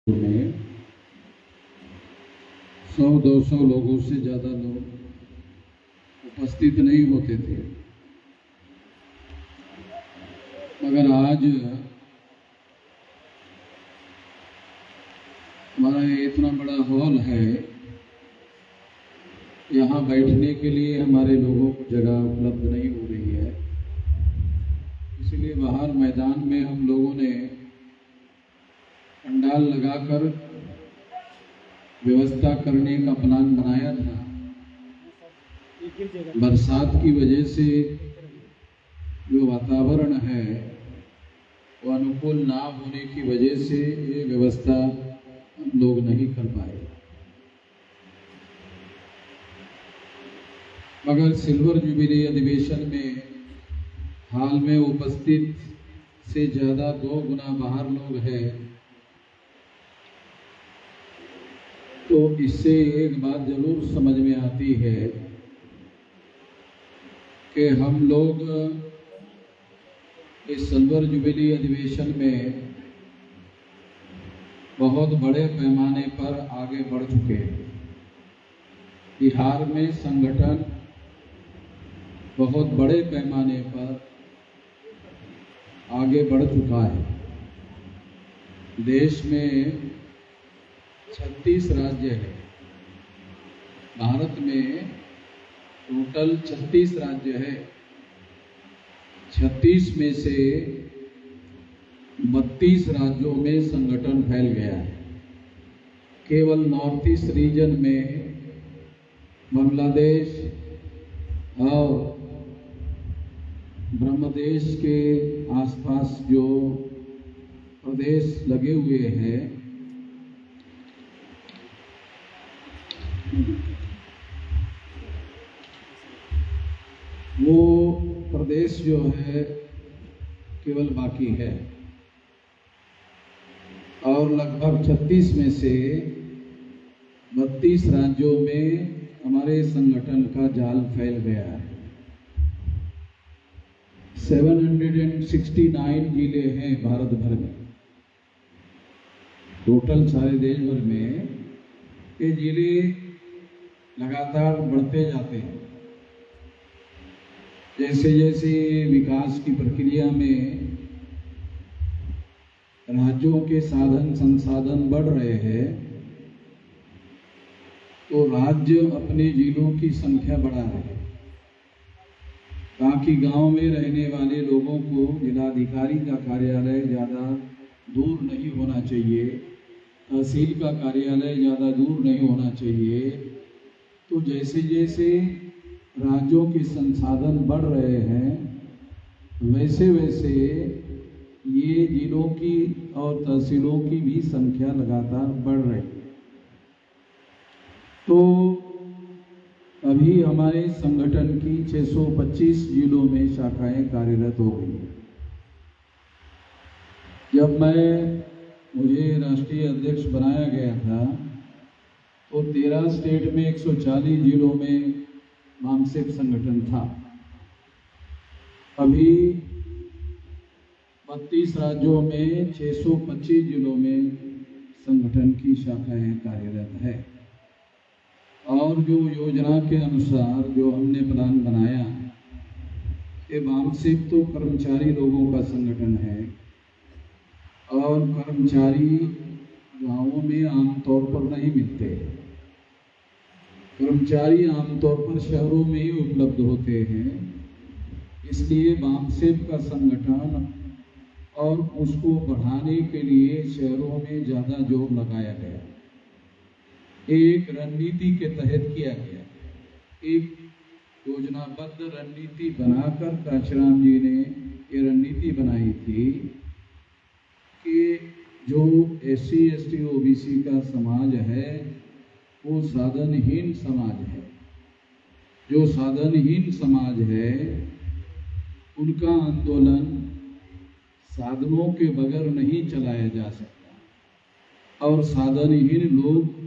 में 100-200 लोगों से ज़्यादा लोग उपस्थित नहीं होते थे, मगर आज हमारा इतना बड़ा हॉल है, यहाँ बैठने के लिए हमारे लोगों को जगह उपलब्ध नहीं हो रही है। इसलिए बाहर मैदान में हम लोगों ने पंडाल लगाकर व्यवस्था करने का प्लान बनाया था। बरसात की वजह से जो वातावरण है वो अनुकूल ना होने की वजह से ये व्यवस्था हम लोग नहीं कर पाए, मगर सिल्वर जुबिली अधिवेशन में हाल में उपस्थित से ज़्यादा 2 गुना बाहर लोग हैं, तो इससे एक बात जरूर समझ में आती है कि हम लोग इस सिल्वर जुबिली अधिवेशन में बहुत बड़े पैमाने पर आगे बढ़ चुके हैं। बिहार में संगठन बहुत बड़े पैमाने पर आगे बढ़ चुका है। देश में 36 राज्य है। भारत में टोटल 36 राज्य है। 36 में से 32 राज्यों में संगठन फैल गया है। केवल नॉर्थ ईस्ट रीजन में बांग्लादेश और ब्रह्मदेश के आसपास जो प्रदेश लगे हुए हैं, वो प्रदेश जो है केवल बाकी है, और लगभग 36 में से 32 राज्यों में हमारे संगठन का जाल फैल गया है। 769 जिले हैं भारत भर में। टोटल सारे देश भर में ये जिले लगातार बढ़ते जाते हैं। जैसे जैसे विकास की प्रक्रिया में राज्यों के साधन संसाधन बढ़ रहे हैं, तो राज्य अपने जिलों की संख्या बढ़ा रहे हैं, ताकि गांव में रहने वाले लोगों को जिलाधिकारी का कार्यालय ज़्यादा दूर नहीं होना चाहिए, तहसील का कार्यालय ज़्यादा दूर नहीं होना चाहिए। तो जैसे जैसे राज्यों के संसाधन बढ़ रहे हैं, वैसे वैसे ये जिलों की और तहसीलों की भी संख्या लगातार बढ़ रही है। तो अभी हमारे संगठन की 625 जिलों में शाखाएं कार्यरत हो गई हैं। जब मुझे राष्ट्रीय अध्यक्ष बनाया गया था, तो 13 स्टेट में 140 जिलों में मानसिक संगठन था। अभी 32 राज्यों में 625 जिलों में संगठन की शाखाएं कार्यरत है। और जो योजना के अनुसार जो हमने प्लान बनाया, ये मानसिक तो कर्मचारी लोगों का संगठन है, और कर्मचारी गांवों में आमतौर पर नहीं मिलते। कर्मचारी आमतौर पर शहरों में ही उपलब्ध होते हैं। इसलिए बामसेब का संगठन और उसको बढ़ाने के लिए शहरों में ज़्यादा जोर लगाया गया। एक रणनीति के तहत किया गया, एक योजनाबद्ध रणनीति बनाकर कांशीराम जी ने ये रणनीति बनाई थी कि जो SC ST OBC का समाज है वो साधनहीन समाज है। जो साधनहीन समाज है उनका आंदोलन साधनों के बगैर नहीं चलाया जा सकता, और साधनहीन लोग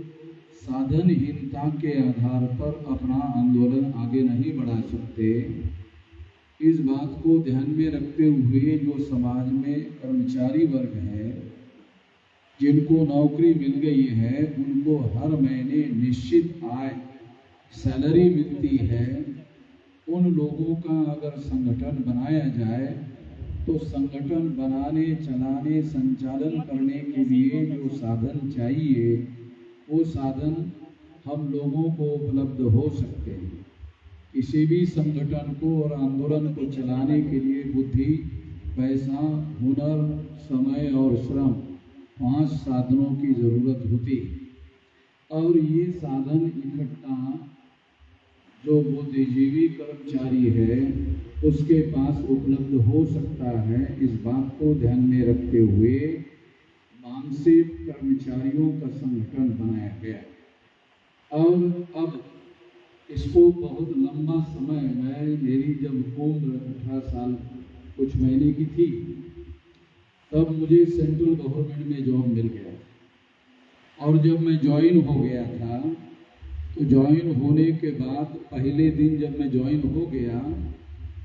साधनहीनता के आधार पर अपना आंदोलन आगे नहीं बढ़ा सकते। इस बात को ध्यान में रखते हुए जो समाज में कर्मचारी वर्ग है जिनको नौकरी मिल गई है उनको हर महीने निश्चित आय सैलरी मिलती है, उन लोगों का अगर संगठन बनाया जाए तो संगठन बनाने, चलाने, संचालन करने के लिए जो साधन चाहिए वो साधन हम लोगों को उपलब्ध हो सकते हैं। किसी भी संगठन को और आंदोलन को चलाने के लिए बुद्धि, पैसा, हुनर, समय और श्रम 5 साधनों की जरूरत होती है। और ये साधन इकट्ठा जो बुद्धिजीवी कर्मचारी है उसके पास उपलब्ध हो सकता है। इस बात को ध्यान में रखते हुए मानसिक कर्मचारियों का संगठन बनाया गया। और अब इसको बहुत लंबा समय, मेरी जब उम्र 18 साल कुछ महीने की थी तब मुझे सेंट्रल गवर्नमेंट में जॉब मिल गया। और जब मैं ज्वाइन हो गया था तो ज्वाइन होने के बाद पहले दिन जब मैं ज्वाइन हो गया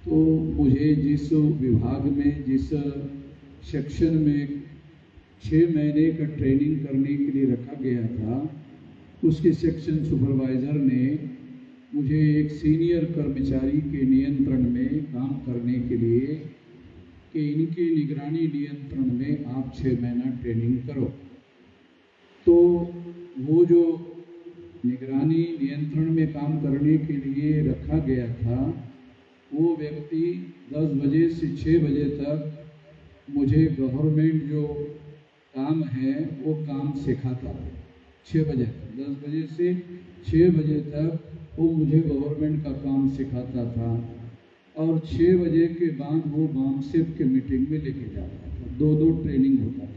तो मुझे जिस विभाग में, जिस सेक्शन में 6 महीने का ट्रेनिंग करने के लिए रखा गया था, उसके सेक्शन सुपरवाइज़र ने मुझे एक सीनियर कर्मचारी के नियंत्रण में काम करने के लिए कि इनके निगरानी नियंत्रण में आप 6 महीना ट्रेनिंग करो। तो वो जो निगरानी नियंत्रण में काम करने के लिए रखा गया था वो व्यक्ति 10 बजे से 6 बजे तक मुझे गवर्नमेंट जो काम है वो काम सिखाता। 6 बजे तक, 10 बजे से 6 बजे तक वो मुझे गवर्नमेंट का काम सिखाता था। और 6 बजे के बाद वो बामसेप के मीटिंग में लेके जाता था। 2-2 ट्रेनिंग होता था।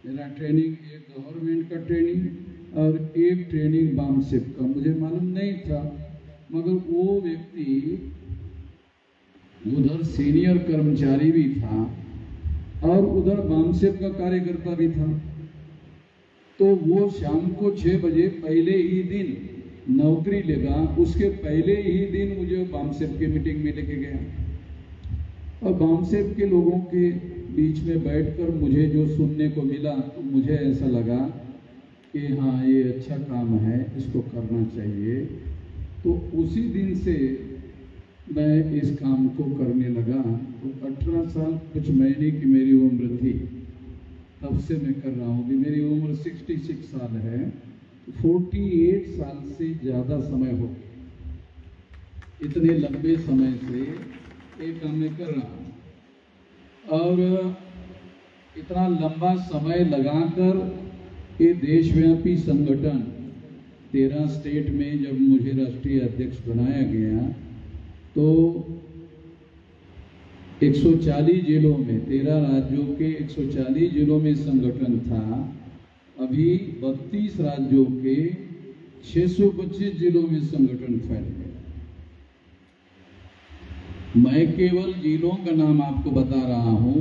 मेरा ट्रेनिंग एक गवर्नमेंट का ट्रेनिंग और एक ट्रेनिंग बामसेप का। मुझे मालूम नहीं था, मगर वो व्यक्ति उधर सीनियर कर्मचारी भी था और उधर बामसेप का कार्यकर्ता भी था। तो वो शाम को 6 बजे पहले ही दिन नौकरी लेगा, उसके पहले ही दिन मुझे बामसेप की मीटिंग में लेके गया। और बामसेप के लोगों के बीच में बैठकर मुझे जो सुनने को मिला तो मुझे ऐसा लगा कि हाँ, ये अच्छा काम है, इसको करना चाहिए। तो उसी दिन से मैं इस काम को करने लगा। तो 18 साल कुछ महीने की मेरी उम्र थी, तब से मैं कर रहा हूँ। अभी मेरी उम्र 66 साल है, 48 साल से ज़्यादा समय हो गया। इतने लंबे समय से ये काम मैं कर रहा हूँ। और इतना लंबा समय लगाकर ये देशव्यापी संगठन 13 स्टेट में जब मुझे राष्ट्रीय अध्यक्ष बनाया गया तो 140 जिलों में, 13 राज्यों के 140 जिलों में संगठन था। अभी 32 राज्यों के 625 जिलों में संगठन फैल गया। मैं केवल जिलों का नाम आपको बता रहा हूं,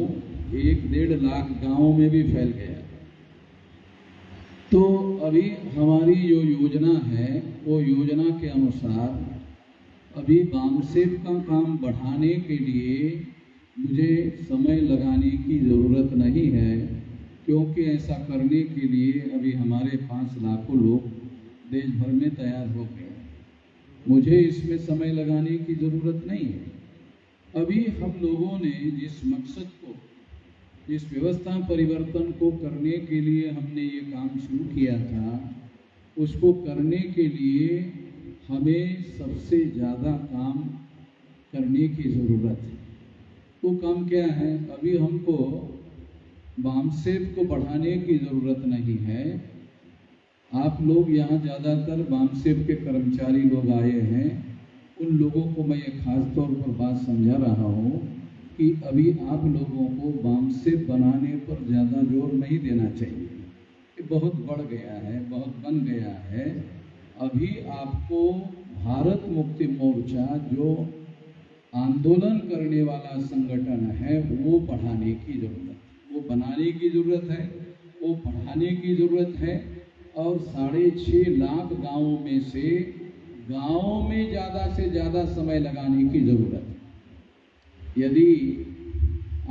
1-1.5 लाख गांवों में भी फैल गया। तो अभी हमारी जो योजना है वो योजना के अनुसार अभी बामसेप का काम बढ़ाने के लिए मुझे समय लगाने की ज़रूरत नहीं है, क्योंकि ऐसा करने के लिए अभी हमारे पास लाखों लोग देश भर में तैयार हो गए। मुझे इसमें समय लगाने की ज़रूरत नहीं है। अभी हम लोगों ने जिस मकसद को, जिस व्यवस्था परिवर्तन को करने के लिए हमने ये काम शुरू किया था, उसको करने के लिए हमें सबसे ज़्यादा काम करने की ज़रूरत है। वो काम क्या है? अभी हमको बामसेप को बढ़ाने की ज़रूरत नहीं है। आप लोग यहाँ ज़्यादातर बामसेप के कर्मचारी लोग आए हैं, उन लोगों को मैं ये खास तौर पर बात समझा रहा हूँ कि अभी आप लोगों को बामसेप बनाने पर ज़्यादा जोर नहीं देना चाहिए। ये बहुत बढ़ गया है, बहुत बन गया है। अभी आपको भारत मुक्ति मोर्चा जो आंदोलन करने वाला संगठन है वो बढ़ाने की ज़रूरत है, वो बनाने की ज़रूरत है, वो बढ़ाने की ज़रूरत है। और 6.5 लाख गाँवों में से गाँवों में ज़्यादा से ज़्यादा समय लगाने की ज़रूरत है। यदि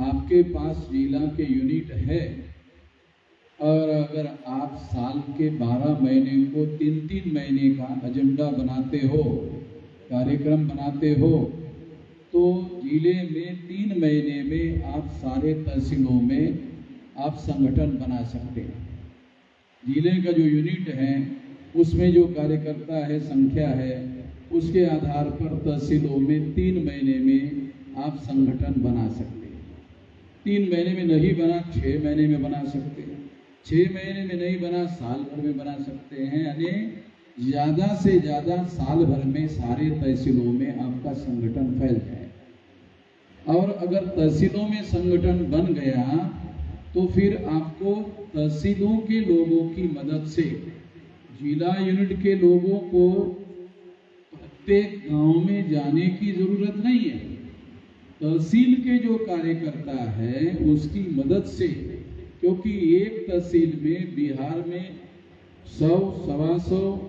आपके पास जिला के यूनिट है और अगर आप साल के 12 महीने को 3-3 महीने का एजेंडा बनाते हो, कार्यक्रम बनाते हो, तो जिले में 3 महीने में आप सारे तहसीलों में आप संगठन बना सकते हैं। जिले का जो यूनिट है उसमें जो कार्यकर्ता है, संख्या है, उसके आधार पर तहसीलों में 3 महीने में आप संगठन बना सकते हैं। 3 महीने में नहीं बना 6 महीने में बना सकते हैं, 6 महीने में नहीं बना साल भर में बना सकते हैं। यानी ज़्यादा से ज़्यादा साल भर में सारे तहसीलों में आपका संगठन फैल जाए। और अगर तहसीलों में संगठन बन गया तो फिर आपको तहसीलों के लोगों की मदद से जिला यूनिट के लोगों को प्रत्येक गांव में जाने की जरूरत नहीं है। तहसील के जो कार्यकर्ता है उसकी मदद से, क्योंकि एक तहसील में बिहार में 100, 125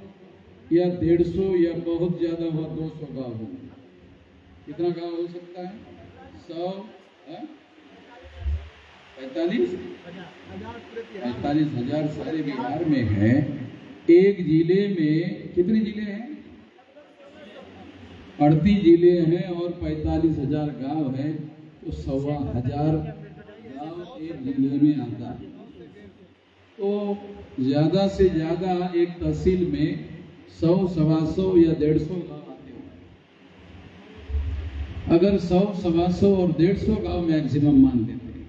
या 150 या बहुत ज्यादा हुआ 200 गांव होंगे। कितना गांव हो सकता है? 100, 45,000 सारे बिहार में है। एक जिले में कितने जिले हैं? 38 जिले हैं और 45,000 गांव है, तो 1,15,000 गांव एक जिले में आता है। तो ज्यादा से ज्यादा एक तहसील में 100, 125 या 150 गांव आते हैं। अगर 100, 125 और 150 गांव मैक्सिमम मान लेते हैं।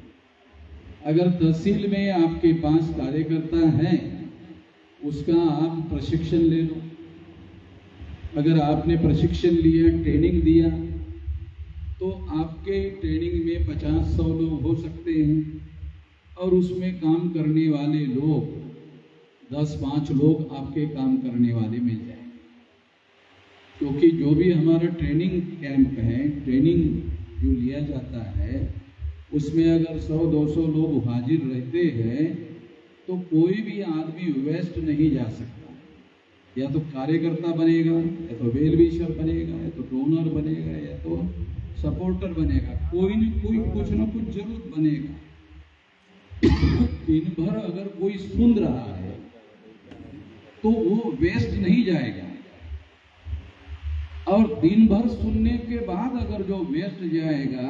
अगर तहसील में आपके 5 कार्यकर्ता हैं, उसका आप प्रशिक्षण ले लो। अगर आपने प्रशिक्षण लिया, ट्रेनिंग दिया, तो आपके ट्रेनिंग में 50-100 लोग हो सकते हैं और उसमें काम करने वाले लोग 10-5 लोग आपके काम करने वाले मिल जाएंगे। क्योंकि जो भी हमारा ट्रेनिंग कैंप है, ट्रेनिंग जो लिया जाता है, उसमें अगर 100-200 लोग हाजिर रहते हैं तो कोई भी आदमी वेस्ट नहीं जा सकता। या तो कार्यकर्ता बनेगा, या तो वेल विशर बनेगा, या तो डोनर बनेगा, या तो सपोर्टर बनेगा। कोई न कोई कुछ न कुछ जरूर बनेगा। दिन भर अगर कोई सुन रहा है तो वो वेस्ट नहीं जाएगा, और दिन भर सुनने के बाद अगर जो वेस्ट जाएगा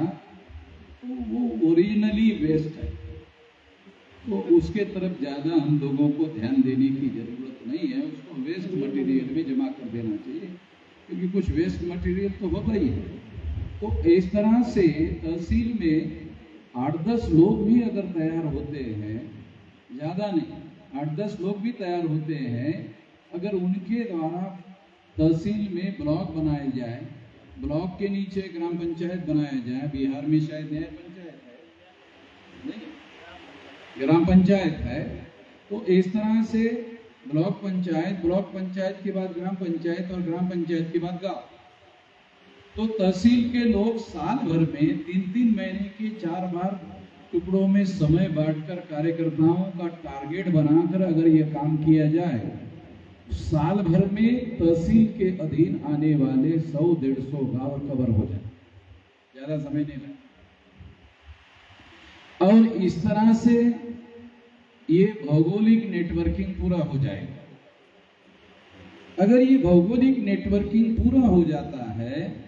तो वो ओरिजिनली वेस्ट है। तो उसके तरफ ज़्यादा हम लोगों को ध्यान देने की जरूरत नहीं है। उसको वेस्ट मटेरियल में जमा कर देना चाहिए, क्योंकि कुछ वेस्ट मटेरियल तो होता ही है। तो इस तरह से तहसील में 8-10 लोग भी अगर तैयार होते हैं, ज़्यादा नहीं, 8-10 लोग भी तैयार होते हैं, अगर उनके द्वारा तहसील में ब्लॉक बनाए जाए, ब्लॉक के नीचे ग्राम पंचायत बनाया जाए। बिहार में शायद नया पंचायत है, नहीं, ग्राम पंचायत है। तो इस तरह से ब्लॉक पंचायत के बाद ग्राम पंचायत, और ग्राम पंचायत के बाद गांव। तो तहसील के लोग साल भर में 3-3 महीने के 4 बार टुकड़ों में समय बांटकर कार्यकर्ताओं का टारगेट बनाकर अगर ये काम किया जाए, साल भर में तहसील के अधीन आने वाले 100-150 गांव कवर हो जाए। ज्यादा समय नहीं लगता। और इस तरह से ये भौगोलिक नेटवर्किंग पूरा हो जाएगा। अगर ये भौगोलिक नेटवर्किंग पूरा हो जाता है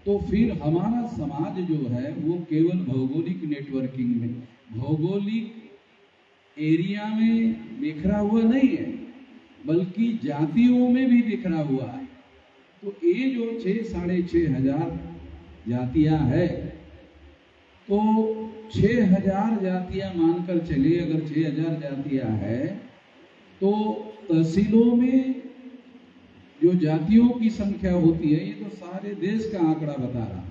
तो फिर हमारा समाज जो है वो केवल भौगोलिक नेटवर्किंग में, भौगोलिक एरिया में बिखरा हुआ नहीं है, बल्कि जातियों में भी बिखरा हुआ है। तो ये जो 6-6,500 जातियां है, तो 6,000 जातियां मानकर चलिए। अगर 6,000 जातियां है तो तहसीलों में जो जातियों की संख्या होती है, ये तो सारे देश का आंकड़ा बता रहा है।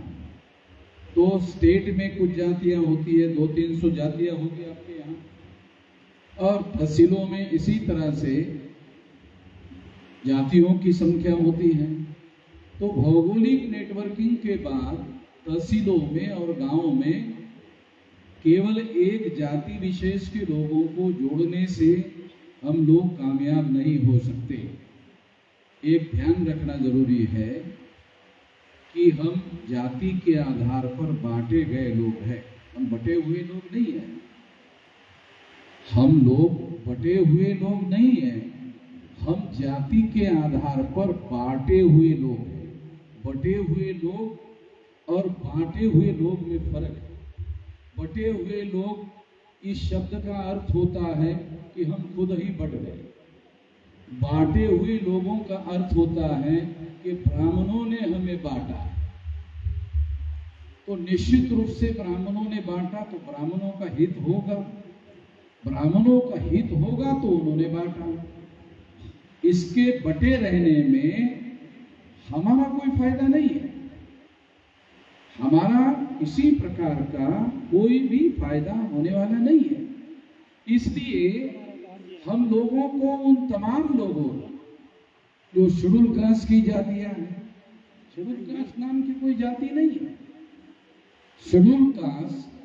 तो स्टेट में कुछ जातियां होती है, 200-300 जातियां होगी आपके यहाँ, और तहसीलों में इसी तरह से जातियों की संख्या होती है। तो भौगोलिक नेटवर्किंग के बाद तहसीलों में और गांवों में केवल एक जाति विशेष के लोगों को जोड़ने से हम लोग कामयाब नहीं हो सकते। एक ध्यान रखना जरूरी है कि हम जाति के आधार पर बांटे गए लोग हैं, हम बटे हुए लोग नहीं हैं। हम लोग बटे हुए लोग नहीं हैं, हम जाति के आधार पर बांटे हुए लोग हैं। बटे हुए लोग और बांटे हुए लोग में फर्क है। बटे हुए लोग इस शब्द का अर्थ होता है कि हम खुद ही बट गए। बांटे हुए लोगों का अर्थ होता है कि ब्राह्मणों ने हमें बांटा। तो निश्चित रूप से ब्राह्मणों ने बांटा तो ब्राह्मणों का हित होगा, ब्राह्मणों का हित होगा तो उन्होंने बांटा। इसके बटे रहने में हमारा कोई फायदा नहीं है, हमारा किसी प्रकार का कोई भी फायदा होने वाला नहीं है। इसलिए हम लोगों को, उन तमाम लोगों जो शेड्यूल कास्ट की जातियां हैं, शेड्यूल कास्ट नाम की कोई जाति नहीं है। शेड्यूल कास्ट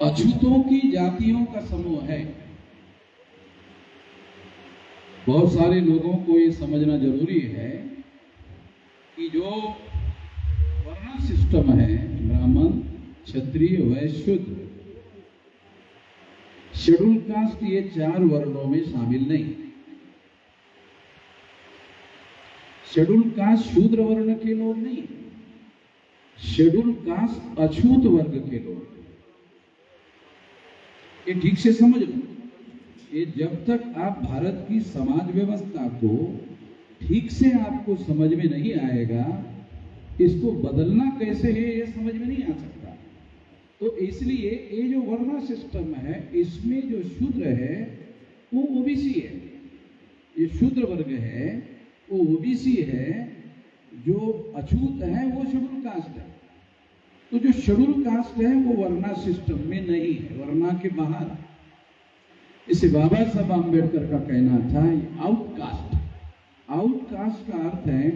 अछूतों की जातियों का समूह है। बहुत सारे लोगों को ये समझना जरूरी है कि जो वर्ण सिस्टम है, ब्राह्मण, क्षत्रिय, वैश्य, शूद्र, शेड्यूल कास्ट ये 4 वर्णों में शामिल नहीं। शेड्यूल कास्ट शूद्र वर्ण के लोग नहीं, शेड्यूल कास्ट अछूत वर्ग के लोग। ये ठीक से समझ लो, ये जब तक आप भारत की समाज व्यवस्था को ठीक से आपको समझ में नहीं आएगा, इसको बदलना कैसे है ये समझ में नहीं आ सकता। तो इसलिए ये जो वर्ण सिस्टम है, इसमें जो शूद्र है वो ओबीसी है, ये शूद्र वर्ग है वो ओबीसी है, जो अछूत है वो शेड्यूल कास्ट है। तो जो शेड्यूल कास्ट है वो वर्णा सिस्टम में नहीं है, वर्णा के बाहर। इसे बाबा साहब आम्बेडकर का कहना था आउटकास्ट। आउटकास्ट का अर्थ है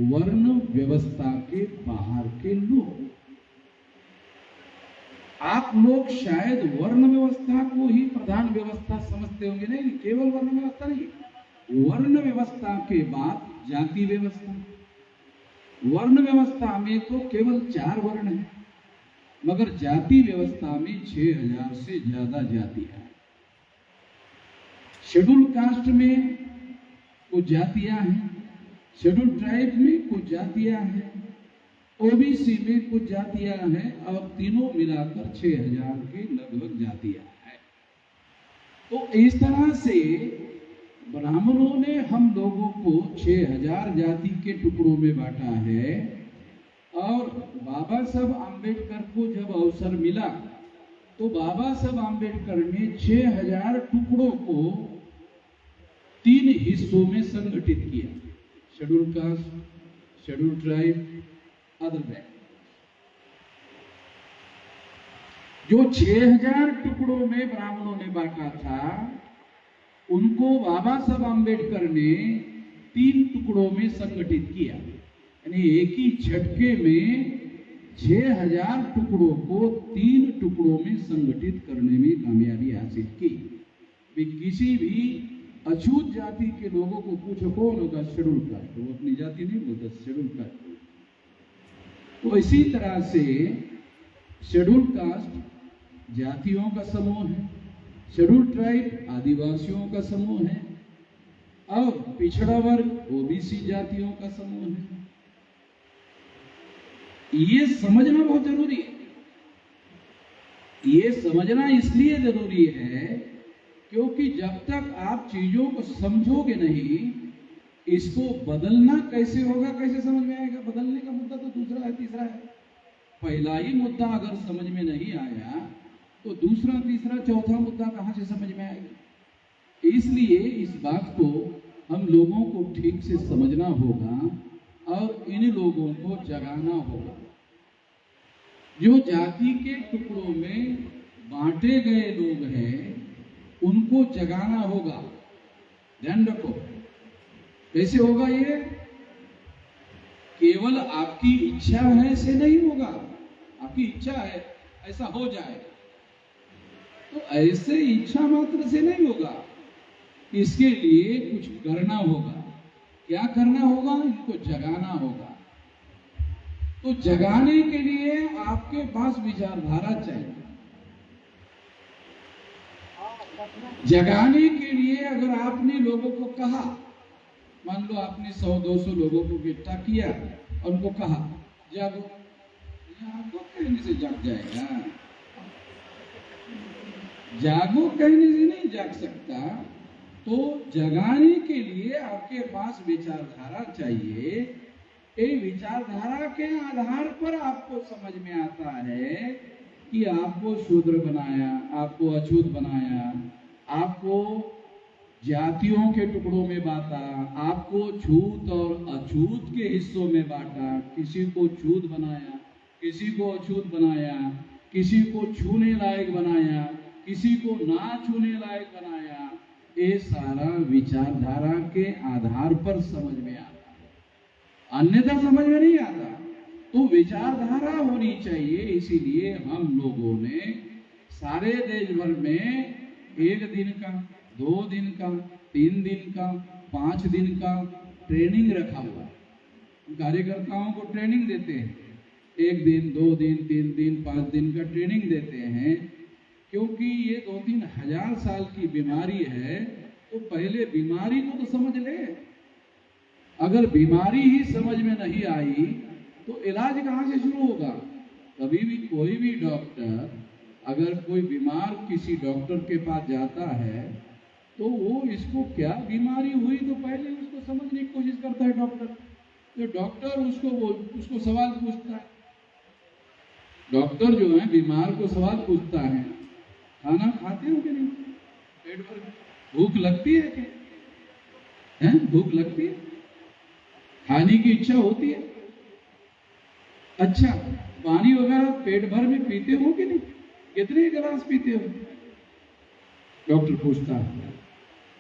वर्ण व्यवस्था के बाहर के लोग। आप लोग शायद वर्ण व्यवस्था को ही प्रधान व्यवस्था समझते होंगे, नहीं, केवल वर्ण व्यवस्था नहीं, वर्ण व्यवस्था के बाद जाति व्यवस्था। वर्ण व्यवस्था में तो केवल 4 वर्ण है, मगर जाति व्यवस्था में 6000 से ज्यादा जातियां हैं। शेड्यूल कास्ट में कुछ जातियां हैं, शेड्यूल ट्राइब में कुछ जातियां हैं, ओबीसी में कुछ जातियां हैं, और तीनों मिलाकर 6000 के लगभग जातियां हैं। तो इस तरह से ब्राह्मणों ने हम लोगों को 6000 जाति के टुकड़ों में बांटा है। और बाबा साहब आम्बेडकर को जब अवसर मिला तो बाबा साहब आम्बेडकर ने 6000 टुकड़ों को 3 हिस्सों में संगठित किया, schedule caste, schedule tribe, other back. जो 6000 टुकड़ों में ब्राह्मणों ने बांटा था, उनको बाबा साहब आम्बेडकर ने 3 टुकड़ों में संगठित किया, यानी एक ही झटके में 6000 टुकड़ों को 3 टुकड़ों में संगठित करने में कामयाबी हासिल की। किसी भी अछूत जाति के लोगों को पूछो कौन होगा, शेड्यूल कास्ट, वो अपनी जाति नहीं बोलता, शेड्यूल कास्ट। तो इसी तरह से शेड्यूल कास्ट जातियों का समूह है, शेड्यूल ट्राइब आदिवासियों का समूह है, और पिछड़ा वर्ग ओबीसी जातियों का समूह है। ये समझना बहुत जरूरी है। ये समझना इसलिए जरूरी है क्योंकि जब तक आप चीजों को समझोगे नहीं, इसको बदलना कैसे होगा, कैसे समझ में आएगा। बदलने का मुद्दा तो दूसरा है, तीसरा है। पहला ही मुद्दा अगर समझ में नहीं आया तो दूसरा, तीसरा, चौथा मुद्दा कहां से समझ में आएगा। इसलिए इस बात को हम लोगों को ठीक से समझना होगा और इन लोगों को जगाना होगा। जो जाति के टुकड़ों में बांटे गए लोग हैं, उनको जगाना होगा। ध्यान रखो, कैसे होगा ये? केवल आपकी इच्छा है से नहीं होगा। आपकी इच्छा है ऐसा हो जाए, तो ऐसे इच्छा मात्र से नहीं होगा। इसके लिए कुछ करना होगा। क्या करना होगा? इनको जगाना होगा। तो जगाने के लिए आपके पास विचारधारा चाहिए। जगाने के लिए अगर आपने लोगों को कहा, मान लो आपने 100-200 लोगों को इकट्ठा किया और उनको कहा जागो, जागो कहने से जाग जाएगा? जागो कहने से नहीं जाग सकता। तो जगाने के लिए आपके पास विचारधारा चाहिए। ये विचारधारा के आधार पर आपको समझ में आता है कि आपको शूद्र बनाया, आपको अछूत बनाया, आपको जातियों के टुकड़ों में बांटा, आपको छूत और अछूत के हिस्सों में बांटा, किसी को छूत बनाया, किसी को अछूत बनाया, किसी को छूने लायक बनाया, किसी को ना छूने लायक बनाया। ये सारा विचारधारा के आधार पर समझ में आता है, अन्यथा समझ में नहीं आता। तो विचारधारा होनी चाहिए। इसीलिए हम लोगों ने सारे देश भर में 1 दिन का, 2 दिन का, 3 दिन का, 5 दिन का ट्रेनिंग रखा हुआ। कार्यकर्ताओं को ट्रेनिंग देते हैं, 1 दिन, 2 दिन, 3 दिन, 5 दिन का ट्रेनिंग देते हैं। क्योंकि ये 2-3 हजार साल की बीमारी है, तो पहले बीमारी को तो समझ ले। अगर बीमारी ही समझ में नहीं आई तो इलाज कहाँ से शुरू होगा? कभी भी कोई भी डॉक्टर अगर कोई बीमार किसी डॉक्टर के पास जाता है तो वो इसको क्या बीमारी हुई तो पहले उसको समझने की कोशिश करता है डॉक्टर। तो डॉक्टर उसको सवाल पूछता है। डॉक्टर जो है बीमार को सवाल पूछता है, खाना खाते हो कि नहीं? पेट भर भूख लगती है क्या? भूख लगती है? खाने की इच्छा होती है? अच्छा, पानी वगैरह पेट भर में पीते हो कि नहीं? कितने गिलास पीते हो? डॉक्टर पूछता है।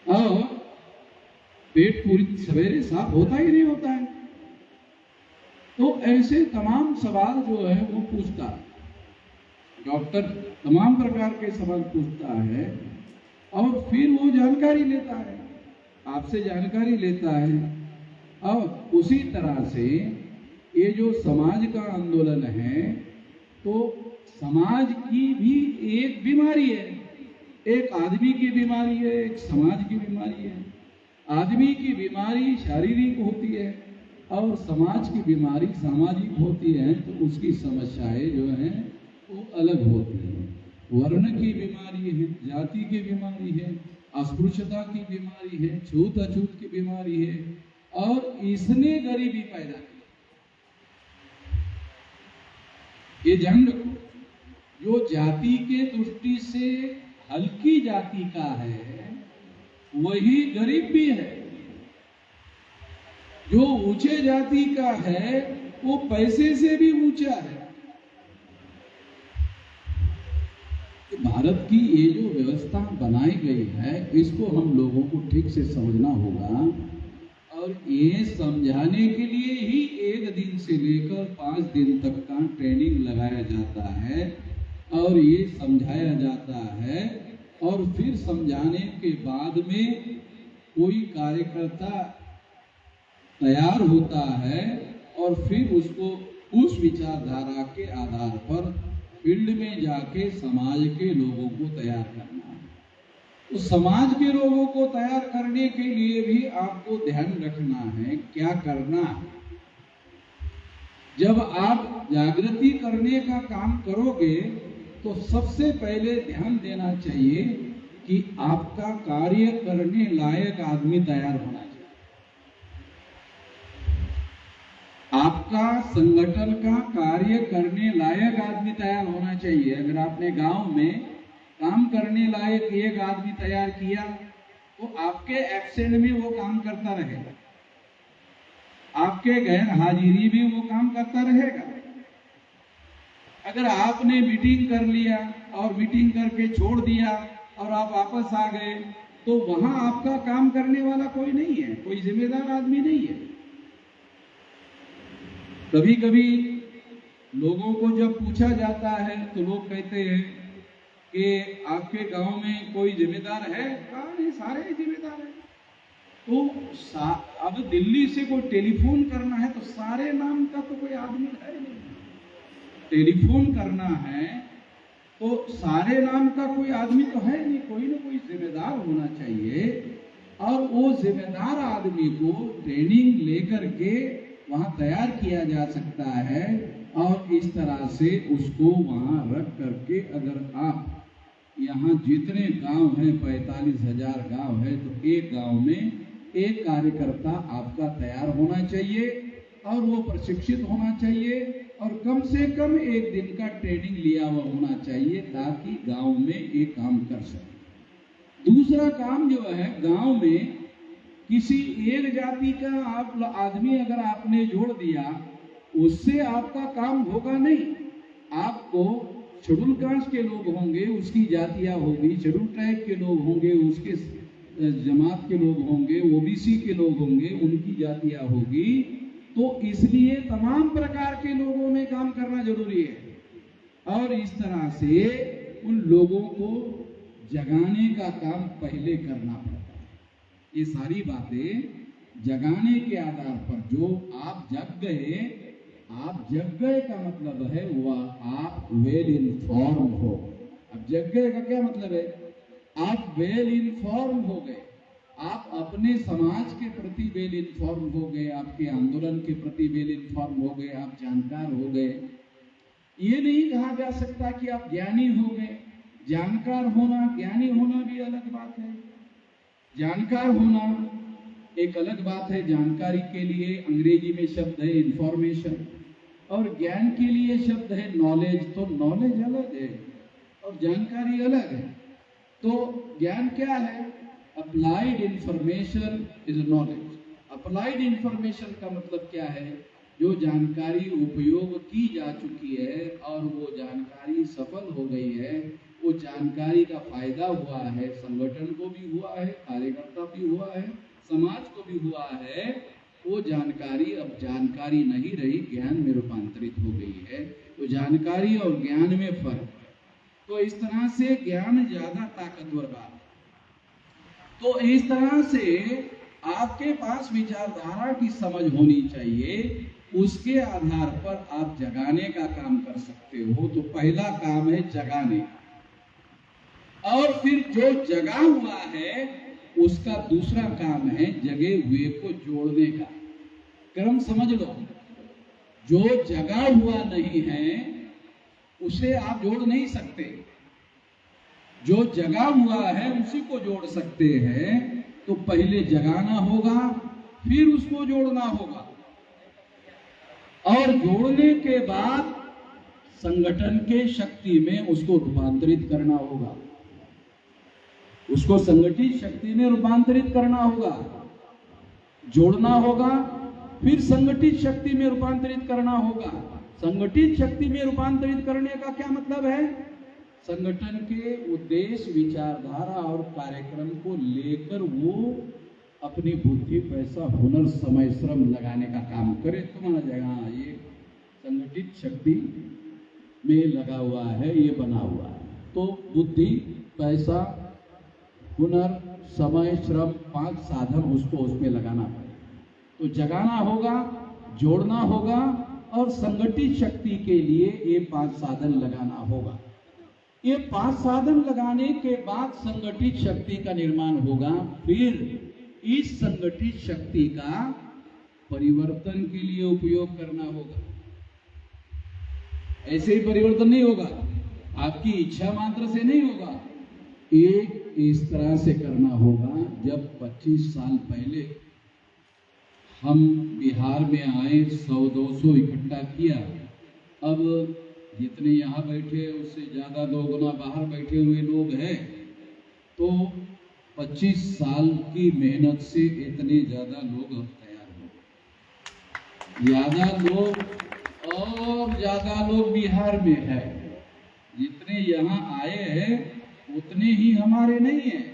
और पेट पूरी सवेरे साफ होता ही नहीं होता है? तो ऐसे तमाम सवाल जो है वो पूछता है डॉक्टर, तमाम प्रकार के सवाल पूछता है और फिर वो जानकारी लेता है, आपसे जानकारी लेता है। और उसी तरह से ये जो समाज का आंदोलन है, तो समाज की भी एक बीमारी है। एक आदमी की बीमारी है, एक समाज की बीमारी है। आदमी की बीमारी शारीरिक होती है और समाज की बीमारी सामाजिक होती है। तो उसकी समस्याएं जो हैं वो अलग होती है। वर्ण की बीमारी है, जाति की बीमारी है, अस्पृश्यता की बीमारी है, छूत अछूत की बीमारी है, और इसने गरीबी पैदा की। ये जान रखो, जो जाति के दृष्टि से हल्की जाति का है वही गरीब भी है। जो ऊंचे जाति का है वो पैसे से भी ऊंचा है। भारत की ये जो व्यवस्था बनाई गई है, इसको हम लोगों को ठीक से समझना होगा। और ये समझाने के लिए ही 1 दिन से लेकर 5 दिन तक का ट्रेनिंग लगाया जाता है और ये समझाया जाता है। और फिर समझाने के बाद में कोई कार्यकर्ता तैयार होता है और फिर उसको उस विचारधारा के आधार पर फील्ड में जाके समाज के लोगों को तैयार करना है। तो समाज के लोगों को तैयार करने के लिए भी आपको ध्यान रखना है क्या करना है। जब आप जागृति करने का काम करोगे तो सबसे पहले ध्यान देना चाहिए कि आपका कार्य करने लायक आदमी तैयार होना चाहिए। आपका संगठन का कार्य करने लायक आदमी तैयार होना चाहिए। अगर आपने गांव में काम करने लायक एक आदमी तैयार किया तो आपके एब्सेंट में वो काम करता रहेगा, आपके गैर हाजिरी में वो काम करता रहेगा। अगर आपने मीटिंग कर लिया और मीटिंग करके छोड़ दिया और आप वापस आ गए तो वहां आपका काम करने वाला कोई नहीं है, कोई जिम्मेदार आदमी नहीं है। कभी कभी लोगों को जब पूछा जाता है तो लोग कहते हैं कि आपके गांव में कोई जिम्मेदार है? कहा नहीं, सारे जिम्मेदार हैं। तो अब दिल्ली से कोई टेलीफोन करना है तो सारे नाम का तो कोई आदमी है नहीं। टेलीफोन करना है तो सारे नाम का कोई आदमी तो है नहीं, कोई ना कोई जिम्मेदार होना चाहिए, और वो जिम्मेदार आदमी को ट्रेनिंग लेकर के वहां तैयार किया जा सकता है, और इस तरह से उसको वहां रख करके, अगर आप यहाँ जितने गांव हैं 45,000 गांव है, तो एक गांव में एक कार्यकर्ता आपका तैयार होना चाहिए, और वो प्रशिक्षित होना चाहिए, और कम से कम एक दिन का ट्रेनिंग लिया हुआ होना चाहिए, ताकि गांव में एक काम कर सके। दूसरा काम जो है, गांव में किसी एक जाति का आप आदमी अगर आपने जोड़ दिया, उससे आपका काम होगा नहीं। आपको शेड्यूल कास्ट के लोग होंगे, उसकी जातियां होगी, शेड्यूल ट्राइब के लोग होंगे, उसके जमात के लोग होंगे, ओबीसी के लोग होंगे, उनकी जातियां होगी। तो इसलिए तमाम प्रकार के लोगों में काम करना जरूरी है, और इस तरह से उन लोगों को जगाने का काम पहले करना पड़ता है। ये सारी बातें जगाने के आधार पर, जो आप जग गए का मतलब है वह आप वेल इन्फॉर्म हो। अब जग गए का क्या मतलब है? आप वेल इन्फॉर्म हो गए, आप अपने समाज के प्रति वेल इन्फॉर्म हो गए, आपके आंदोलन के प्रति वेल इन्फॉर्म हो गए, आप जानकार हो गए। ये नहीं कहा जा सकता कि आप ज्ञानी हो गए। जानकार होना, ज्ञानी होना भी अलग बात है। जानकार होना एक अलग बात है। जानकारी के लिए अंग्रेजी में शब्द है इंफॉर्मेशन, और ज्ञान के लिए शब्द है नॉलेज। तो नॉलेज अलग है और जानकारी अलग है। तो ज्ञान क्या है? Applied information is knowledge. Applied information का मतलब क्या है? जो जानकारी उपयोग की जा चुकी है और वो जानकारी सफल हो गई है, वो जानकारी का फायदा हुआ है, संगठन को भी हुआ है, कार्यकर्ता भी हुआ है, समाज को भी हुआ है। वो जानकारी अब जानकारी नहीं रही, ज्ञान में रूपांतरित हो गई है। तो जानकारी और ज्ञान में फर्क है। तो इस तरह से ज्ञान ज्यादा ताकतवर बात है। तो इस तरह से आपके पास विचारधारा की समझ होनी चाहिए, उसके आधार पर आप जगाने का काम कर सकते हो। तो पहला काम है जगाने, और फिर जो जगा हुआ है उसका दूसरा काम है जगे हुए को जोड़ने का। क्रम समझ लो, जो जगा हुआ नहीं है उसे आप जोड़ नहीं सकते, जो जगा हुआ है उसी को जोड़ सकते हैं। तो पहले जगाना होगा, फिर उसको जोड़ना होगा, और जोड़ने के बाद संगठन के शक्ति में उसको रूपांतरित करना होगा, उसको संगठित शक्ति में रूपांतरित करना होगा। जोड़ना होगा, फिर संगठित शक्ति में रूपांतरित करना होगा। संगठित शक्ति में रूपांतरित करने का क्या मतलब है? संगठन के उद्देश्य, विचारधारा और कार्यक्रम को लेकर वो अपनी बुद्धि, पैसा, हुनर, समय, श्रम लगाने का काम करे। तो माना जाएगा हाँ, ये संगठित शक्ति में लगा हुआ है, ये बना हुआ है। तो बुद्धि, पैसा, हुनर, समय, श्रम, 5 साधन उसको उसमें लगाना पड़ेगा। तो जगाना होगा, जोड़ना होगा, और संगठित शक्ति के लिए ये 5 साधन लगाना होगा। ये 5 साधन लगाने के बाद संगठित शक्ति का निर्माण होगा। फिर इस संगठित शक्ति का परिवर्तन के लिए उपयोग करना होगा। ऐसे ही परिवर्तन नहीं होगा, आपकी इच्छा मात्र से नहीं होगा। एक इस तरह से करना होगा। जब 25 साल पहले हम बिहार में आए, 100-200 इकट्ठा किया। अब जितने यहाँ बैठे उससे ज़्यादा 2 गुना बाहर बैठे हुए लोग हैं। तो 25 साल की मेहनत से इतने ज़्यादा लोग अब तैयार हो। ज़्यादा लोग बिहार में है। जितने यहाँ आए हैं उतने ही हमारे नहीं हैं।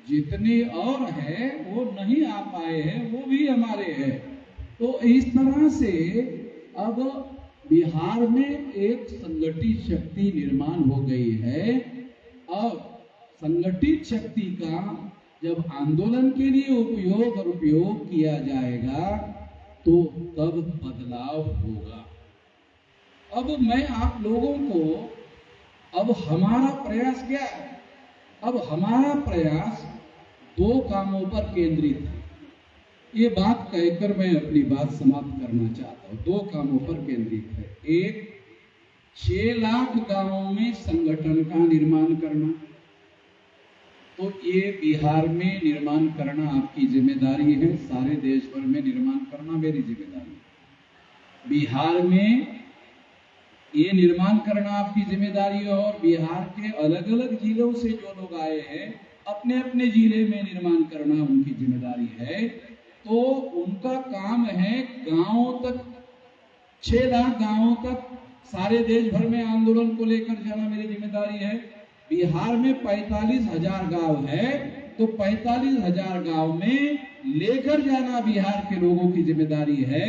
जितने और हैं वो नहीं आ पाए हैं, वो भी हमारे हैं। तो इस तरह से अब बिहार में एक संगठित शक्ति निर्माण हो गई है, और संगठित शक्ति का जब आंदोलन के लिए उपयोग किया जाएगा तो तब बदलाव होगा। अब मैं आप लोगों को अब हमारा प्रयास क्या है? अब हमारा प्रयास दो कामों पर केंद्रित है। ये बात कहकर मैं अपनी बात समाप्त करना चाहता हूं। दो कामों पर केंद्रित है। एक, 6 लाख गांवों में संगठन का निर्माण करना। तो ये बिहार में निर्माण करना आपकी जिम्मेदारी है, सारे देश भर में निर्माण करना मेरी जिम्मेदारी है। बिहार में ये निर्माण करना आपकी जिम्मेदारी है और बिहार के अलग अलग जिलों से जो लोग आए हैं अपने अपने जिले में निर्माण करना उनकी जिम्मेदारी है। तो उनका काम है गांवों तक, 6 लाख गांवों तक सारे देश भर में आंदोलन को लेकर जाना मेरी जिम्मेदारी है। बिहार में 45,000 गांव है, तो 45,000 गांव में लेकर जाना बिहार के लोगों की जिम्मेदारी है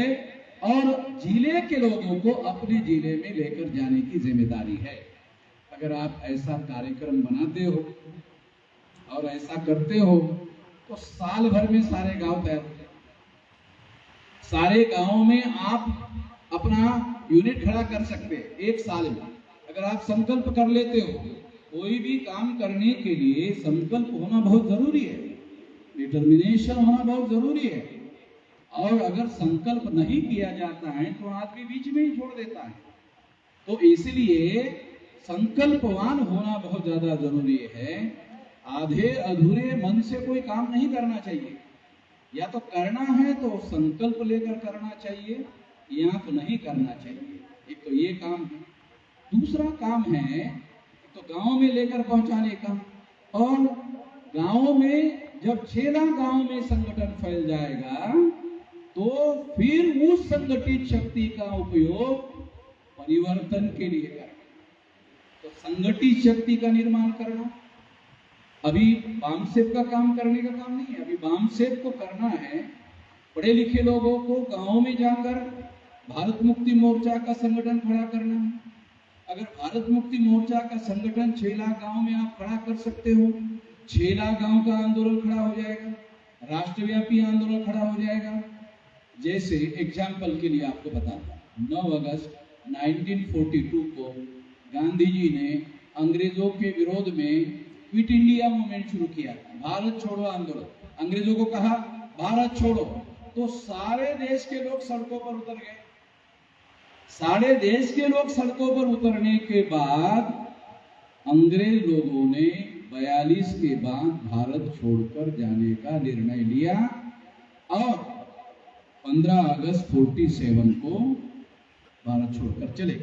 और जिले के लोगों को अपने जिले में लेकर जाने की जिम्मेदारी है। अगर आप ऐसा कार्यक्रम बनाते हो और ऐसा करते हो तो साल भर में सारे गांव तैयार हो जाएंगे। सारे गांवों में आप अपना यूनिट खड़ा कर सकते हैं एक साल में। अगर आप संकल्प कर लेते हो, कोई भी काम करने के लिए संकल्प होना बहुत जरूरी है, डिटर्मिनेशन होना बहुत जरूरी है। और अगर संकल्प नहीं किया जाता है तो आदमी बीच में ही छोड़ देता है। तो इसलिए संकल्पवान होना बहुत ज्यादा जरूरी है। आधे अधूरे मन से कोई काम नहीं करना चाहिए। या तो करना है तो संकल्प लेकर करना चाहिए या तो नहीं करना चाहिए। एक तो ये काम है। दूसरा काम है तो गांव में लेकर पहुंचाने का। और गांव में जब 6 लाख गांव में संगठन फैल जाएगा तो फिर उस संगठित शक्ति का उपयोग परिवर्तन के लिए करना। तो संगठित शक्ति का निर्माण करना अभी बामसेब का काम करने का काम नहीं है। अभी बामसेब को करना है पढ़े लिखे लोगों को गांवों में जाकर भारत मुक्ति मोर्चा का संगठन खड़ा करना है। अगर भारत मुक्ति मोर्चा का संगठन 6 लाख गांव में आप खड़ा कर सकते हो, 6 लाख गांव का आंदोलन खड़ा हो जाएगा, राष्ट्रव्यापी आंदोलन खड़ा हो जाएगा। जैसे एग्जाम्पल के लिए आपको बताता हूं, 9 अगस्त 1942 को गांधी जी ने अंग्रेजों के विरोध में क्विट इंडिया मूवमेंट शुरू किया, भारत छोड़ो आंदोलन। अंग्रेजों को कहा भारत छोड़ो, तो सारे देश के लोग सड़कों पर उतर गए। सारे देश के लोग सड़कों पर उतरने के बाद अंग्रेज लोगों ने 42 के बाद भारत छोड़कर जाने का निर्णय लिया और 15 अगस्त 47 को भारत छोड़कर चले।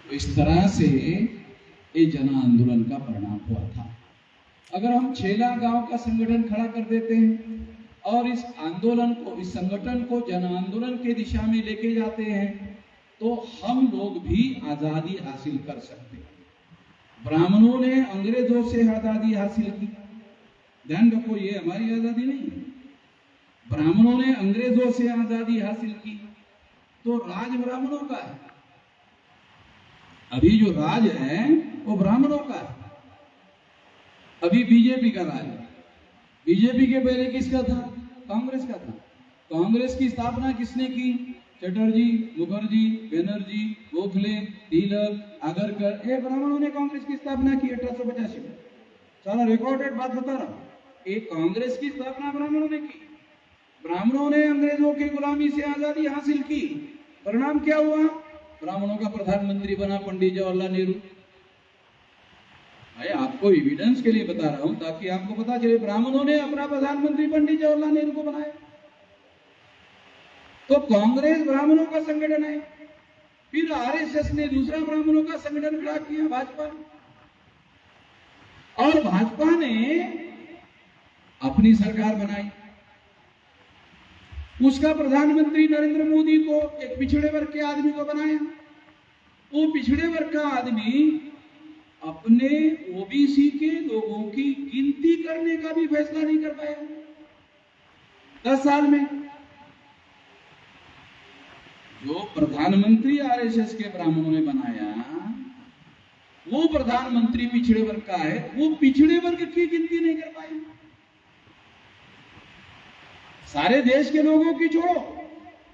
तो इस तरह से ये जन आंदोलन का परिणाम हुआ था। अगर हम 6 लाख गांव का संगठन खड़ा कर देते हैं और इस आंदोलन को, इस संगठन को जन आंदोलन के दिशा में लेके जाते हैं तो हम लोग भी आजादी हासिल कर सकते हैं। ब्राह्मणों ने अंग्रेजों से आजादी हासिल की, ध्यान रखो ये हमारी आजादी नहीं है। ब्राह्मणों ने अंग्रेजों से आजादी हासिल की, तो राज ब्राह्मणों का है। अभी जो राज है वो ब्राह्मणों का है। अभी बीजेपी का राज है। बीजेपी के पहले किसका था? कांग्रेस का था। कांग्रेस की स्थापना किसने की? चटर्जी, मुखर्जी, बनर्जी, गोखले, तिलक, आगरकर, ये ब्राह्मणों ने कांग्रेस की स्थापना की 1885 में। सारा रिकॉर्डेड बात बता रहा हूं। एक कांग्रेस की स्थापना ब्राह्मणों ने की। ब्राह्मणों ने अंग्रेजों की गुलामी से आजादी हासिल की। परिणाम क्या हुआ? ब्राह्मणों का प्रधानमंत्री बना पंडित जवाहरलाल नेहरू। आपको एविडेंस के लिए बता रहा हूं ताकि आपको पता चले। ब्राह्मणों ने अपना प्रधानमंत्री पंडित जवाहरलाल नेहरू को बनाया। तो कांग्रेस ब्राह्मणों का संगठन है। फिर आरएसएस ने दूसरा ब्राह्मणों का संगठन खड़ा किया, भाजपा। और भाजपा ने अपनी सरकार बनाई। उसका प्रधानमंत्री नरेंद्र मोदी को एक पिछड़े वर्ग के आदमी को बनाया। वो पिछड़े वर्ग का आदमी अपने ओबीसी के लोगों की गिनती करने का भी फैसला नहीं कर पाया 10 साल में। जो प्रधानमंत्री आरएसएस के ब्राह्मणों ने बनाया, वो प्रधानमंत्री पिछड़े वर्ग का है, वो पिछड़े वर्ग की गिनती नहीं कर पाए। सारे देश के लोगों की छोड़ो,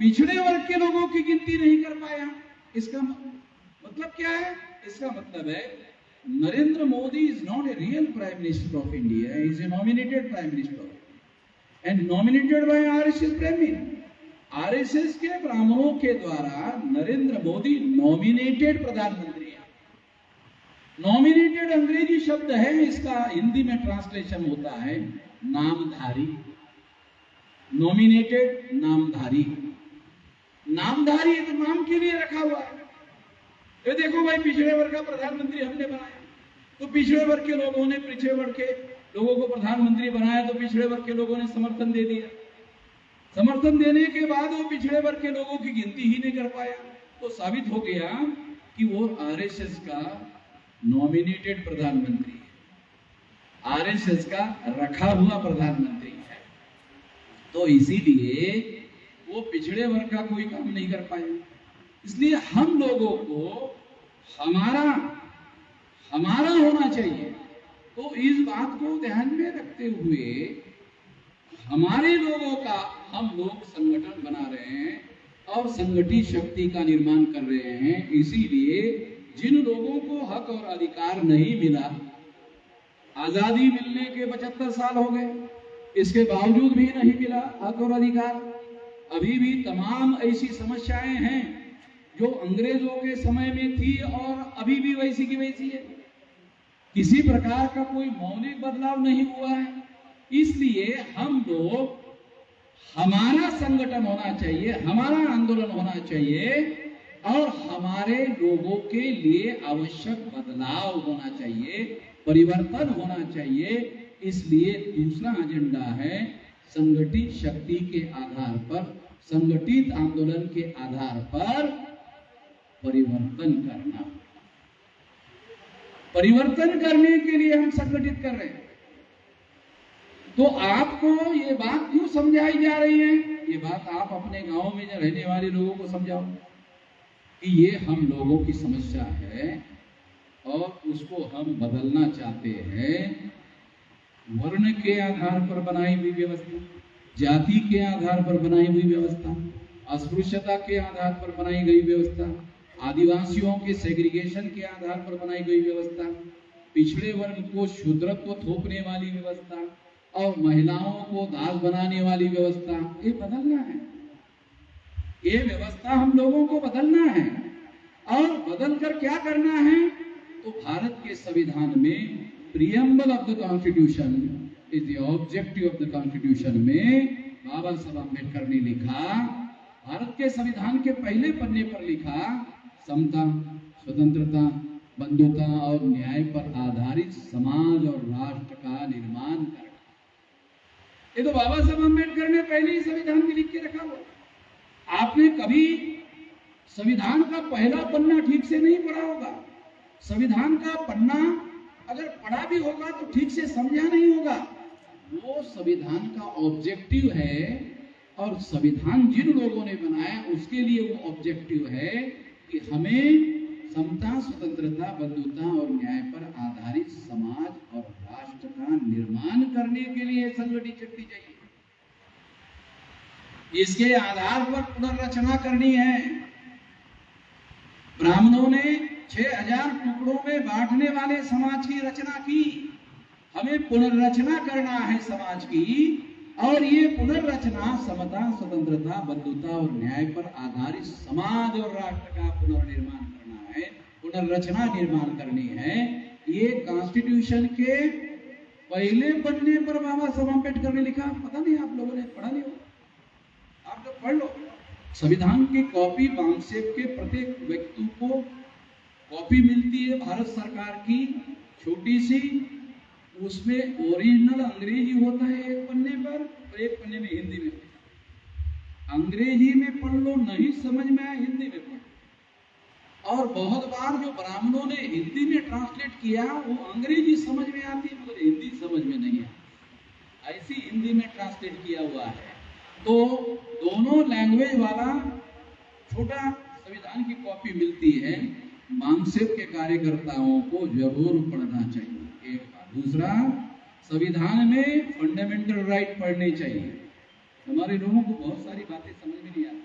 पिछड़े वर्ग के लोगों की गिनती नहीं कर पाया। इसका मतलब क्या है? इसका मतलब है Narendra Modi is not a real prime minister of India, is a nominated prime minister and nominated by RSS ब्राह्मण। आरएसएस के ब्राह्मणों के द्वारा नरेंद्र मोदी नॉमिनेटेड प्रधानमंत्री है। नॉमिनेटेड अंग्रेजी शब्द है, इसका हिंदी में ट्रांसलेशन होता है नामधारी। नॉमिनेटेड नामधारी, नामधारी तो नाम के लिए रखा हुआ है। ये देखो भाई, पिछड़े वर्ग का प्रधानमंत्री हमने बनाया तो पिछड़े वर्ग के लोगों ने पिछड़े वर्ग के लोगों को प्रधानमंत्री बनाया तो पिछड़े वर्ग के लोगों ने समर्थन दे दिया। समर्थन देने के बाद वो पिछड़े वर्ग के लोगों की गिनती ही नहीं कर पाया, तो साबित हो गया कि वो आरएसएस का नॉमिनेटेड प्रधानमंत्री है, आरएसएस का रखा हुआ प्रधानमंत्री है। तो इसीलिए वो पिछड़े वर्ग का कोई काम नहीं कर पाए। इसलिए हम लोगों को हमारा होना चाहिए। तो इस बात को ध्यान में रखते हुए हमारे लोगों का हम लोग संगठन बना रहे हैं और संगठित शक्ति का निर्माण कर रहे हैं। इसीलिए जिन लोगों को हक और अधिकार नहीं मिला, आजादी मिलने के 75 साल हो गए, इसके बावजूद भी नहीं मिला हक और अधिकार। अभी भी तमाम ऐसी समस्याएं हैं जो अंग्रेजों के समय में थी और अभी भी वैसी की वैसी है। किसी प्रकार का कोई मौलिक बदलाव नहीं हुआ है। इसलिए हम लोग, हमारा संगठन होना चाहिए, हमारा आंदोलन होना चाहिए और हमारे लोगों के लिए आवश्यक बदलाव होना चाहिए, परिवर्तन होना चाहिए। इसलिए दूसरा एजेंडा है संगठित शक्ति के आधार पर, संगठित आंदोलन के आधार पर परिवर्तन करना। परिवर्तन करने के लिए हम संगठित कर रहे हैं। तो आपको ये बात क्यों समझाई जा रही है? ये बात आप अपने गांव में रहने वाले लोगों को समझाओ कि ये हम लोगों की समस्या है और उसको हम बदलना चाहते हैं। वर्ण के आधार पर बनाई हुई व्यवस्था, जाति के आधार पर बनाई हुई व्यवस्था, अस्पृश्यता के आधार पर बनाई गई व्यवस्था, आदिवासियों के सेग्रीगेशन के आधार पर बनाई गई व्यवस्था, पिछड़े वर्ग को शूद्रत्व थोपने वाली व्यवस्था और महिलाओं को दास बनाने वाली व्यवस्था, ये बदलना है। ये व्यवस्था हम लोगों को बदलना है। और बदलकर क्या करना है? तो भारत के संविधान में preamble of the constitution is the objective of the constitution में बाबा साहब अम्बेडकर ने लिखा, भारत के संविधान के पहले पन्ने पर लिखा, समता, स्वतंत्रता, बंधुता और न्याय पर आधारित समाज और राष्ट्र का निर्माण करना। ये तो बाबा साहब अम्बेडकर ने पहले ही संविधान में लिख के रखा हुआ। आपने कभी संविधान का पहला पन्ना ठीक से नहीं पढ़ा होगा। संविधान का पन्ना अगर पढ़ा भी होगा तो ठीक से समझा नहीं होगा। वो संविधान का ऑब्जेक्टिव है और संविधान जिन लोगों ने बनाया उसके लिए वो ऑब्जेक्टिव है कि हमें समता, स्वतंत्रता, बंधुता और न्याय पर आधारित समाज और राष्ट्र का निर्माण करने के लिए संगठित शक्ति चाहिए। इसके आधार पर पुनर्रचना करनी है। ब्राह्मणों ने 6000 टुकड़ों में बांटने वाले समाज की रचना की। हमें पुनर्रचना करना है समाज की, और ये पुनर्रचना समता, स्वतंत्रता, बंधुता और न्याय पर आधारित समाज और राष्ट्र का पुनर्निर्माण करना है, पुनर्रचना निर्माण करनी है। ये कॉन्स्टिट्यूशन के पहले पन्ने पर बाबा साहब अम्बेडकर ने लिखा। पता नहीं आप लोगों ने पढ़ा नहीं होगा, आप लोग पढ़ लो। संविधान की कॉपी बांसेप के प्रत्येक व्यक्ति को कॉपी मिलती है भारत सरकार की, छोटी सी। उसमें ओरिजिनल अंग्रेजी होता है एक पन्ने पर और एक पन्ने में हिंदी में। अंग्रेजी में पढ़ लो, नहीं समझ में आया हिंदी में पढ़। और बहुत बार जो ब्राह्मणों ने हिंदी में ट्रांसलेट किया वो अंग्रेजी समझ में आती है मगर हिंदी समझ में नहीं आती, ऐसी हिंदी में ट्रांसलेट किया हुआ है। तो दोनों लैंग्वेज वाला छोटा संविधान की कॉपी मिलती है। बांसेप के कार्यकर्ताओं को जरूर पढ़ना चाहिए। एक बात। दूसरा, संविधान में फंडामेंटल राइट पढ़ने चाहिए। हमारे लोगों को बहुत सारी बातें समझ में नहीं आती।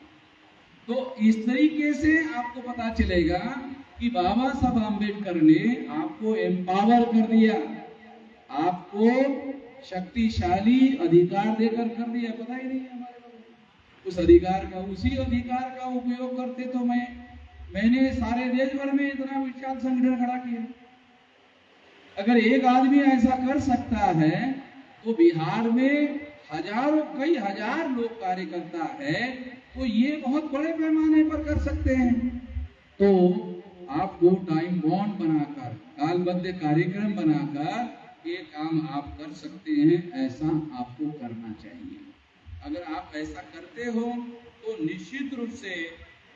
तो इस तरीके से आपको पता चलेगा कि बाबा साहब आम्बेडकर ने आपको एम्पावर कर दिया, आपको शक्तिशाली अधिकार देकर कर दिया। पता ही नहीं है हमारे लोग उस अधिकार का, उसी अधिकार का उपयोग करते तो मैंने सारे देश भर में इतना विशाल संगठन खड़ा किया। अगर एक आदमी ऐसा कर सकता है तो बिहार में हजारों कई हजार लोग कार्यकर्ता है, तो ये बहुत बड़े पैमाने पर कर सकते हैं। तो आपको टाइम बॉन्ड बनाकर, कालबद्ध कार्यक्रम बनाकर ये काम आप कर सकते हैं, ऐसा आपको करना चाहिए। अगर आप ऐसा करते हो तो निश्चित रूप से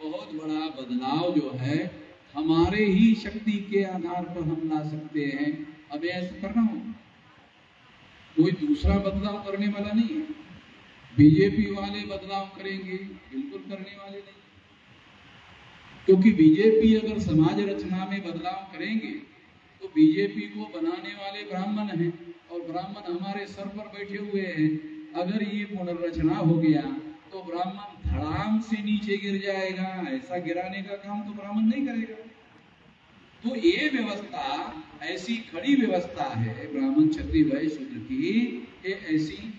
बहुत बड़ा बदलाव जो है हमारे ही शक्ति के आधार पर हम ला सकते हैं। अब ऐसा करना हो, कोई दूसरा बदलाव करने वाला नहीं है। बीजेपी वाले बदलाव करेंगे, बिल्कुल करने वाले नहीं, क्योंकि बीजेपी अगर समाज रचना में बदलाव करेंगे तो बीजेपी को बनाने वाले ब्राह्मण हैं और ब्राह्मण हमारे सर पर बैठे हुए हैं। अगर ये पुनर्रचना हो गया तो ब्राह्मण धड़ाम से नीचे गिर जाएगा। ऐसा गिराने का काम तो ब्राह्मण नहीं करेगा। तो ये व्यवस्था ऐसी खड़ी व्यवस्था है ब्राह्मण क्षत्रिय वैश्य शूद्र की, ये ऐसी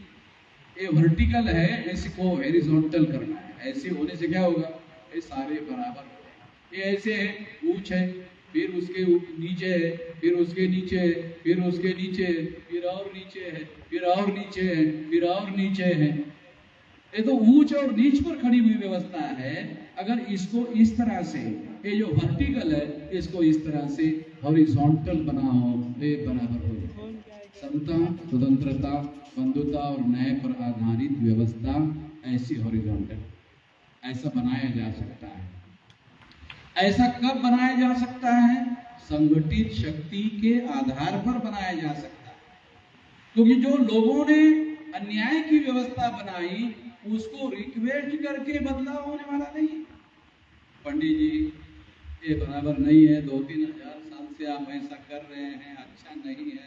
ये वर्टिकल है, ऐसे को हॉरिजॉन्टल करना है। ऐसे होने से क्या होगा, ये सारे बराबर हो जाएंगे। ये ऐसे है, ऊंच है, फिर उसके नीचे है, फिर उसके नीचे है, फिर उसके नीचे है, फिर और नीचे है, फिर और नीचे है, फिर और नीचे है। ये तो ऊंच और नीच पर खड़ी हुई व्यवस्था है। अगर इसको इस तरह से, ये जो वर्टिकल है, इसको इस तरह से हॉरिजॉन्टल बनाओ, ये बराबर हो जाए। समता, स्वतंत्रता, बंधुता और न्याय पर आधारित व्यवस्था, ऐसी हॉरिजॉन्टल ऐसा बनाया जा सकता है। ऐसा कब बनाया जा सकता है? संगठित शक्ति के आधार पर बनाया जा सकता है। क्योंकि जो लोगों ने अन्याय की व्यवस्था बनाई उसको रिक्वेस्ट करके बदलाव होने वाला नहीं। पंडित जी ये बराबर नहीं है, 2-3 हजार साल से आप ऐसा कर रहे हैं, अच्छा नहीं है,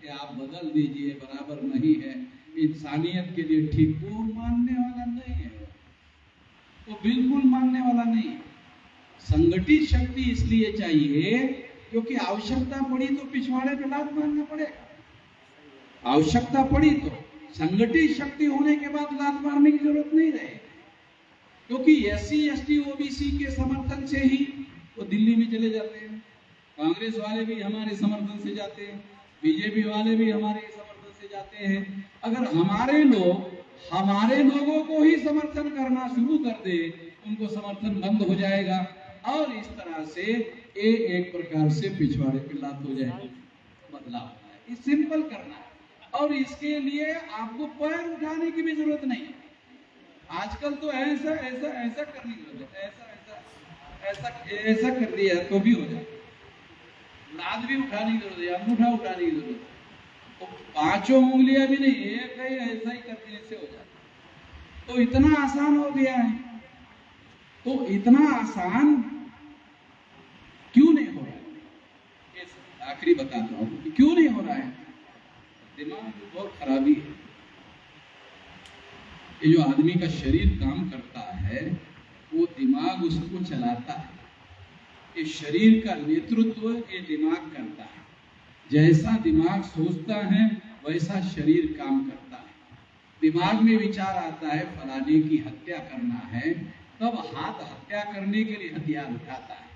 ये आप बदल दीजिए, बराबर नहीं है, इंसानियत के लिए ठीक, वो मानने वाला नहीं है, वो बिल्कुल मानने वाला नहीं है। संगठित शक्ति इसलिए चाहिए क्योंकि आवश्यकता पड़ी तो पिछवाड़े पे लात मारना पड़ेगा। आवश्यकता पड़ी तो संगठित शक्ति होने के बाद लात मारने की जरूरत नहीं रहे, क्योंकि SC ST OBC के समर्थन से ही वो दिल्ली में चले जाते हैं। कांग्रेस वाले भी हमारे समर्थन से जाते हैं, बीजेपी वाले भी हमारे समर्थन से जाते हैं। अगर हमारे लोगों को ही समर्थन करना शुरू कर दे, उनको समर्थन बंद हो जाएगा और इस तरह से ये एक प्रकार से पिछवाड़े पे लात हो जाएगी। बदलाव होना है, सिंपल करना है, और इसके लिए आपको पैर उठाने की भी जरूरत नहीं है। आजकल तो ऐसा ऐसा ऐसा करने की जरूरत है, ऐसा ऐसा ऐसा ऐसा कर दिया तो भी हो जाए। लात भी उठाने की जरूरत है, अंगूठा उठाने की जरूरत है, तो 5 उंगलियां भी नहीं, एक ही ऐसा ही कर देने से हो जाए। तो इतना आसान हो गया है। तो इतना आसान क्यों नहीं हो रहा है? आखिरी बताता हूं कि क्यों नहीं हो रहा है। दिमाग में बहुत खराबी है। ये जो आदमी का शरीर काम करता है वो दिमाग उसको चलाता है। ये शरीर का नेतृत्व ये दिमाग करता है। जैसा दिमाग सोचता है वैसा शरीर काम करता है। दिमाग में विचार आता है फलाने की हत्या करना है, तब हाथ हत्या करने के लिए हथियार उठाता है।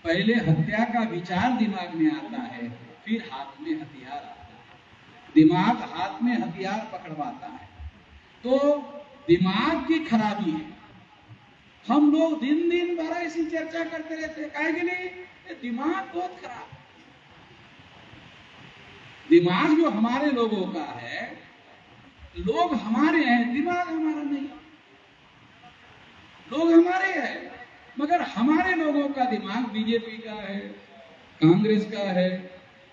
पहले हत्या का विचार दिमाग में आता है, फिर हाथ में हथियार आता है। दिमाग हाथ में हथियार पकड़वाता है। तो दिमाग की खराबी है। हम लोग दिन भर ऐसी चर्चा करते रहते हैं, काहे के लिए? दिमाग बहुत खराब है। दिमाग जो हमारे लोगों का है, लोग हमारे हैं, दिमाग हमारा नहीं। लोग हमारे हैं मगर हमारे लोगों का दिमाग बीजेपी का है, कांग्रेस का है,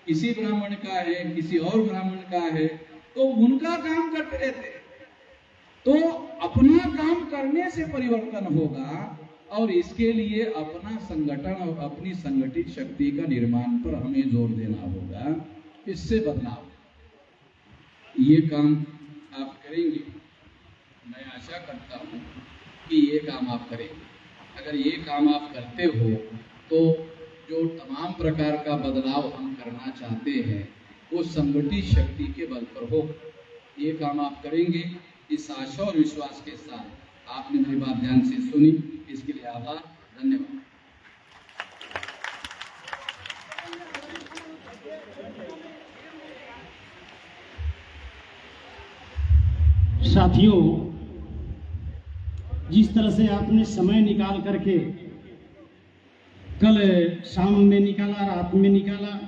किसी ब्राह्मण का है, किसी और ब्राह्मण का है, तो उनका काम करते रहते हैं। तो अपना काम करने से परिवर्तन होगा और इसके लिए अपना संगठन और अपनी संगठित शक्ति का निर्माण पर हमें जोर देना होगा। इससे बदलाव, ये काम आप करेंगे, मैं आशा करता हूं कि ये काम आप करेंगे। अगर ये काम आप करते हो तो जो तमाम प्रकार का बदलाव हम करना चाहते हैं वो संगठित शक्ति के बल पर हो। ये काम आप करेंगे, इस आशा और विश्वास के साथ। आपने मेरी बात ध्यान से सुनी, इसके लिए आभार, धन्यवाद। साथियों, जिस तरह से आपने समय निकाल करके कल शाम में निकाला, रात में निकाला,